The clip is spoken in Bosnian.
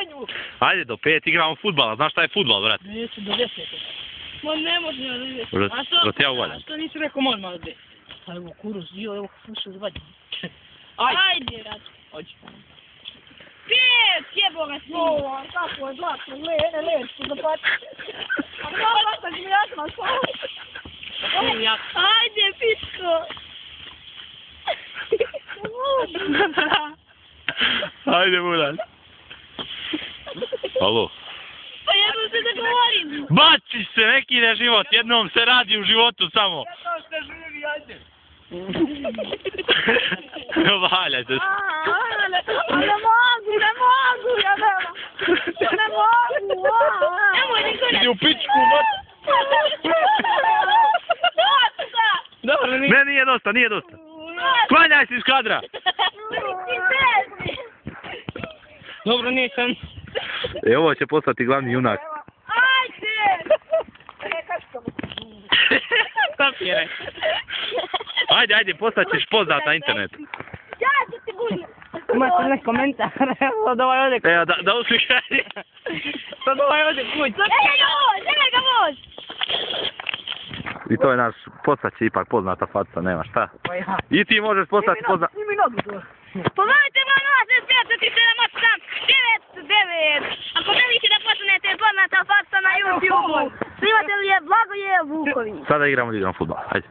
manju. Ajde, do 5 igramo fudbala. Znaš šta je fudbal, brat? Neću do 10. Ma ne može do 10. Da ti ja uvaljam. A što nisi rekao moj malo de? Pa evo kuruz, evo slušaj zvađa. Ajde, rat. Hoće. 5, jebo ga svi. O, kako je zlatno, lepo da pati. A kako sam gledala, Ajde, piško. Ajde, Murat. Alo. Pa jednom se da govorim. Baci se, neki ide život, jednom se radi u životu samo. jednom se živi, ajde. Valjaj se. Ne mogu, ja ne mogu. Nemoj niko ne... Idi u pičku, mat. Dobro, Ne, nije dosta. Klanjaj se iz kadra. Dobro, nisam. E, ovo će postati glavni junak. Ajde! Stopire. Ajde, postaćeš poznat na internetu. Ja ću ti budim. Imate ne komentar, sad ovaj ode kuć. E, da uslikaj. Sad ovaj ode kuć. Nemoj ga voz! I to je naš, postaće ipak poznata faca, nema šta. Pa ja. I ti možeš postati poznat. Snimi nogu to. Pomojte broj 065-37-8-9-9. Ako želite da postanete poznata faca na YouTube-u, snimate li je Blagoje Vuković. Sada igramo fudbal, ajde.